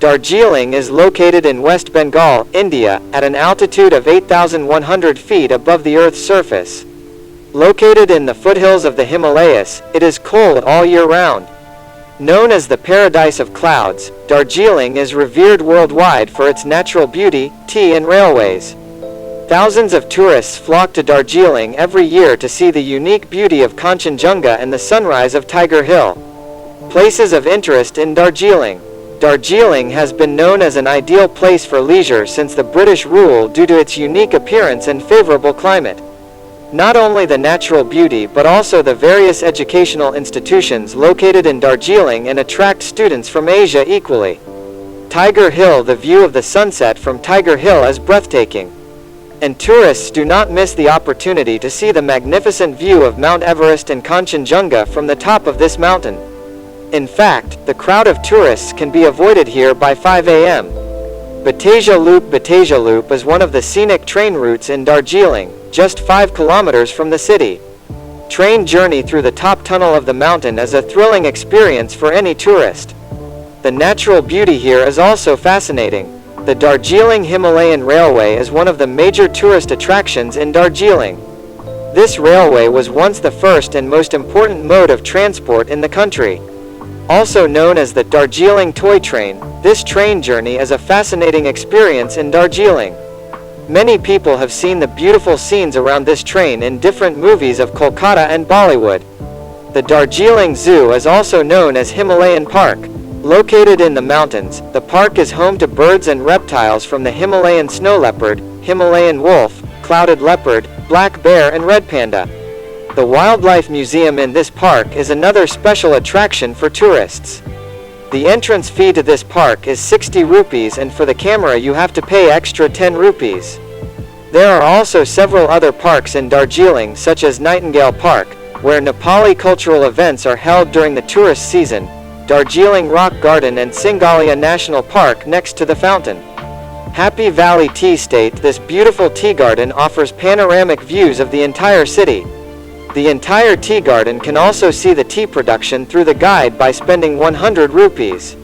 Darjeeling is located in West Bengal, India, at an altitude of 8,100 feet above the Earth's surface. Located in the foothills of the Himalayas, it is cold all year round. Known as the paradise of clouds, Darjeeling is revered worldwide for its natural beauty, tea and railways. Thousands of tourists flock to Darjeeling every year to see the unique beauty of Kanchenjunga and the sunrise of Tiger Hill. Places of interest in Darjeeling. Darjeeling has been known as an ideal place for leisure since the British rule due to its unique appearance and favorable climate. Not only the natural beauty but also the various educational institutions located in Darjeeling and attract students from Asia equally. Tiger Hill. The view of the sunset from Tiger Hill is breathtaking. And tourists do not miss the opportunity to see the magnificent view of Mount Everest and Kanchenjunga from the top of this mountain. In fact, the crowd of tourists can be avoided here by 5 a.m. Batasia Loop is one of the scenic train routes in Darjeeling, just 5 kilometers from the city. Train journey through the top tunnel of the mountain is a thrilling experience for any tourist. The natural beauty here is also fascinating. The Darjeeling Himalayan Railway is one of the major tourist attractions in Darjeeling. This railway was once the first and most important mode of transport in the country. Also known as the Darjeeling Toy Train, this train journey is a fascinating experience in Darjeeling. Many people have seen the beautiful scenes around this train in different movies of Kolkata and Bollywood. The Darjeeling Zoo is also known as Himalayan Park. Located in the mountains, the park is home to birds and reptiles from the Himalayan snow leopard, Himalayan wolf, clouded leopard, black bear and red panda. The Wildlife Museum in this park is another special attraction for tourists. The entrance fee to this park is 60 rupees and for the camera you have to pay extra 10 rupees. There are also several other parks in Darjeeling such as Nightingale Park, where Nepali cultural events are held during the tourist season, Darjeeling Rock Garden and Singalia National Park next to the fountain. Happy Valley Tea Estate. This beautiful tea garden offers panoramic views of the entire city. The entire tea garden can also see the tea production through the guide by spending 100 rupees.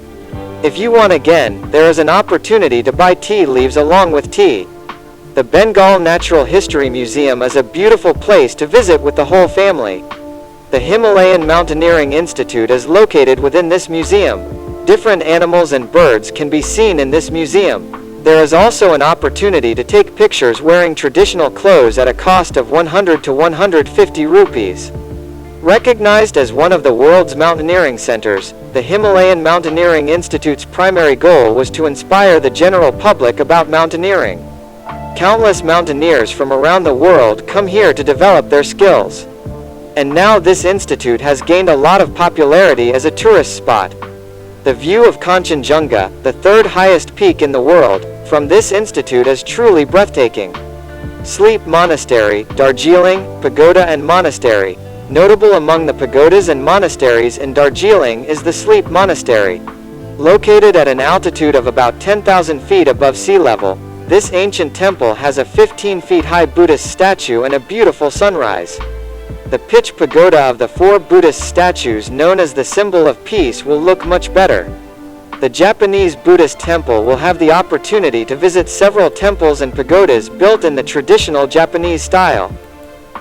If you want again, there is an opportunity to buy tea leaves along with tea. The Bengal Natural History Museum is a beautiful place to visit with the whole family. The Himalayan Mountaineering Institute is located within this museum. Different animals and birds can be seen in this museum. There is also an opportunity to take pictures wearing traditional clothes at a cost of 100 to 150 rupees. Recognized as one of the world's mountaineering centers, the Himalayan Mountaineering Institute's primary goal was to inspire the general public about mountaineering. Countless mountaineers from around the world come here to develop their skills. And now this institute has gained a lot of popularity as a tourist spot. The view of Kanchenjunga, the third highest peak in the world, from this institute is truly breathtaking. Sleep Monastery, Darjeeling, Pagoda and Monastery. Notable among the pagodas and monasteries in Darjeeling is the Sleep Monastery. Located at an altitude of about 10,000 feet above sea level, this ancient temple has a 15 feet high Buddhist statue and a beautiful sunrise. The pitch pagoda of the 4 Buddhist statues known as the symbol of peace will look much better. The Japanese Buddhist temple will have the opportunity to visit several temples and pagodas built in the traditional Japanese style.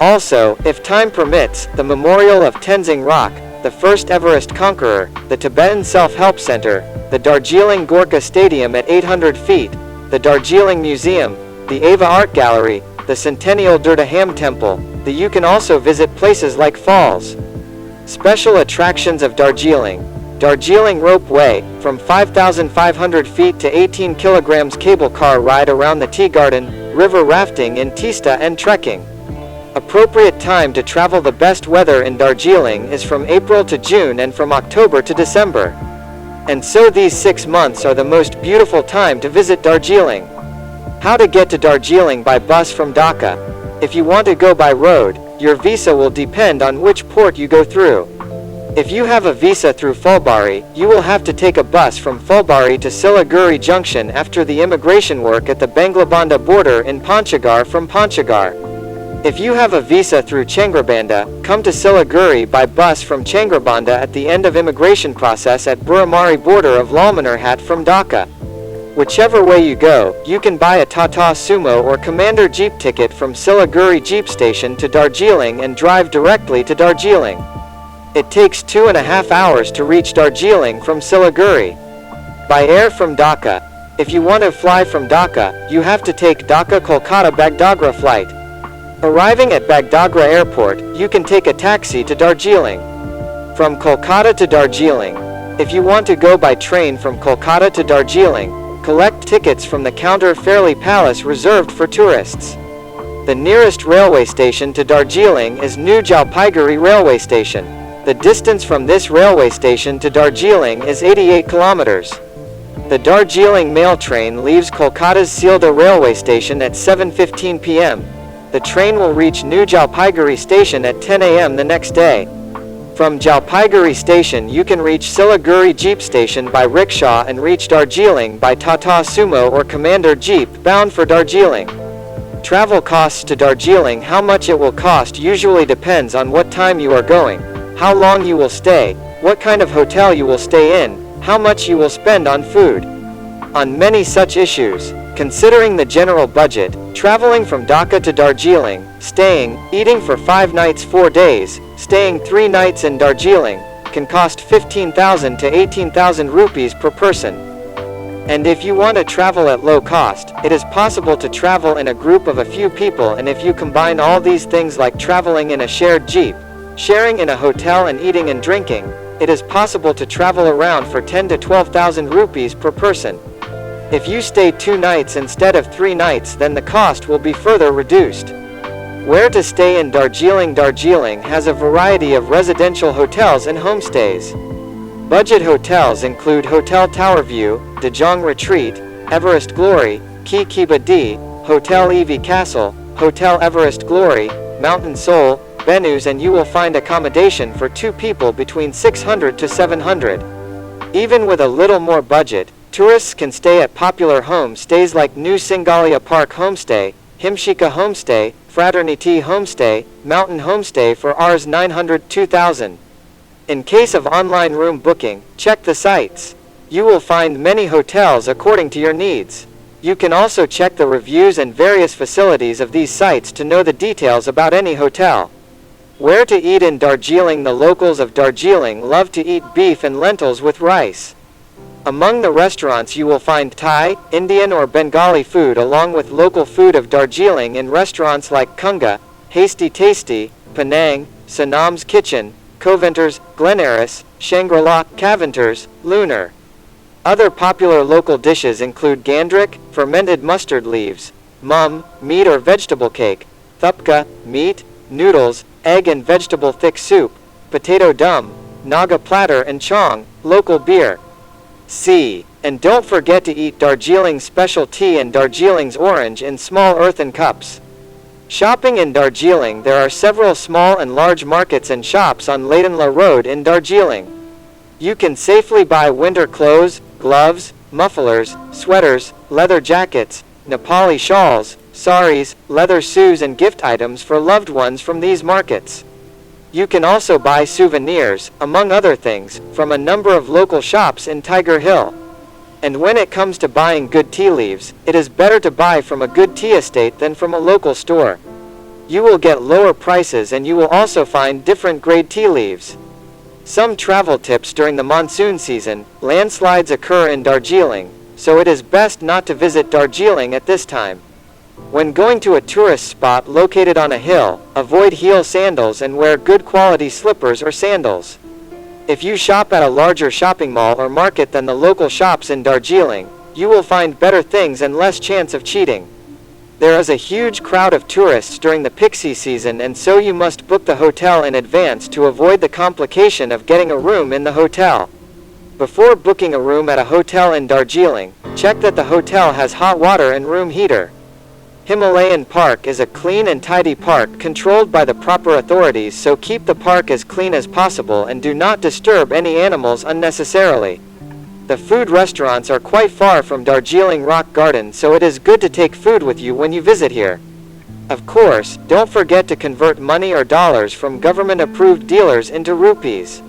Also, if time permits, the Memorial of Tenzing Rock, the first Everest conqueror, the Tibetan Self-Help Center, the Darjeeling Gorkha Stadium at 800 feet, the Darjeeling Museum, the Ava Art Gallery, the Centennial Durgaham Temple. You can also visit places like Falls. Special attractions of Darjeeling. Darjeeling Ropeway, from 5,500 feet to 18 kilograms cable car ride around the tea garden, river rafting in Teesta and trekking. Appropriate time to travel. The best weather in Darjeeling is from April to June and from October to December. And so these 6 months are the most beautiful time to visit Darjeeling. How to get to Darjeeling by bus from Dhaka. If you want to go by road, your visa will depend on which port you go through. If you have a visa through Fulbari, you will have to take a bus from Fulbari to Siliguri Junction after the immigration work at the Bangla border in Panchgarh from Panchgarh. If you have a visa through Changrabanda, come to Siliguri by bus from Changrabanda at the end of immigration process at Buramari border of Lalmanarhat from Dhaka. Whichever way you go, you can buy a Tata Sumo or Commander Jeep ticket from Siliguri Jeep Station to Darjeeling and drive directly to Darjeeling. It takes 2.5 hours to reach Darjeeling from Siliguri. By air from Dhaka. If you want to fly from Dhaka, you have to take Dhaka-Kolkata Bagdogra flight. Arriving at Bagdogra Airport, you can take a taxi to Darjeeling. From Kolkata to Darjeeling. If you want to go by train from Kolkata to Darjeeling, collect tickets from the counter Fairlie Palace reserved for tourists. The nearest railway station to Darjeeling is New Jalpaiguri Railway Station. The distance from this railway station to Darjeeling is 88 kilometers. The Darjeeling mail train leaves Kolkata's Sealdah railway station at 7:15 p.m. The train will reach New Jalpaiguri station at 10 a.m. the next day. From Jalpaiguri station you can reach Siliguri Jeep station by rickshaw and reach Darjeeling by Tata Sumo or Commander Jeep bound for Darjeeling. Travel costs to Darjeeling. How much it will cost usually depends on what time you are going, how long you will stay, what kind of hotel you will stay in, how much you will spend on food. On many such issues, considering the general budget, traveling from Dhaka to Darjeeling, staying, eating for 5 nights 4 days, staying 3 nights in Darjeeling, can cost 15,000 to 18,000 rupees per person. And if you want to travel at low cost, it is possible to travel in a group of a few people, and if you combine all these things like traveling in a shared jeep, sharing in a hotel and eating and drinking, it is possible to travel around for 10 to 12,000 rupees per person. If you stay 2 nights instead of 3 nights, then the cost will be further reduced. Where to stay in Darjeeling? Darjeeling has a variety of residential hotels and homestays. Budget hotels include Hotel Tower View, Dejong Retreat, Everest Glory, Ki Kiba D, Hotel Evie Castle, Hotel Everest Glory, Mountain Soul, Benus, and you will find accommodation for 2 people between 600 to 700. Even with a little more budget, tourists can stay at popular homestays like New Singalia Park Homestay, Himshika Homestay, Fraternity Homestay, Mountain Homestay for Rs 900-2000. In case of online room booking, check the sites. You will find many hotels according to your needs. You can also check the reviews and various facilities of these sites to know the details about any hotel. Where to eat in Darjeeling? The locals of Darjeeling love to eat beef and lentils with rice. Among the restaurants you will find Thai, Indian or Bengali food along with local food of Darjeeling in restaurants like Kunga, Hasty Tasty, Penang, Sanam's Kitchen, Coventers, Glenaris, Shangri-La, Caventers, Lunar. Other popular local dishes include gandrik, fermented mustard leaves, mum, meat or vegetable cake, thupka, meat, noodles, egg and vegetable thick soup, potato dum, naga platter and chong, local beer. And don't forget to eat Darjeeling's special tea and Darjeeling's orange in small earthen cups. Shopping in Darjeeling. There are several small and large markets and shops on Laidanla Road in Darjeeling. You can safely buy winter clothes, gloves, mufflers, sweaters, leather jackets, Nepali shawls, saris, leather shoes and gift items for loved ones from these markets. You can also buy souvenirs, among other things, from a number of local shops in Tiger Hill. And when it comes to buying good tea leaves, it is better to buy from a good tea estate than from a local store. You will get lower prices and you will also find different grade tea leaves. Some travel tips during the monsoon season. Landslides occur in Darjeeling, so it is best not to visit Darjeeling at this time. When going to a tourist spot located on a hill, avoid heel sandals and wear good quality slippers or sandals. If you shop at a larger shopping mall or market than the local shops in Darjeeling, you will find better things and less chance of cheating. There is a huge crowd of tourists during the pixie season, and so you must book the hotel in advance to avoid the complication of getting a room in the hotel. Before booking a room at a hotel in Darjeeling, check that the hotel has hot water and room heater. Himalayan Park is a clean and tidy park controlled by the proper authorities, so keep the park as clean as possible and do not disturb any animals unnecessarily. The food restaurants are quite far from Darjeeling Rock Garden, so it is good to take food with you when you visit here. Of course, don't forget to convert money or dollars from government-approved dealers into rupees.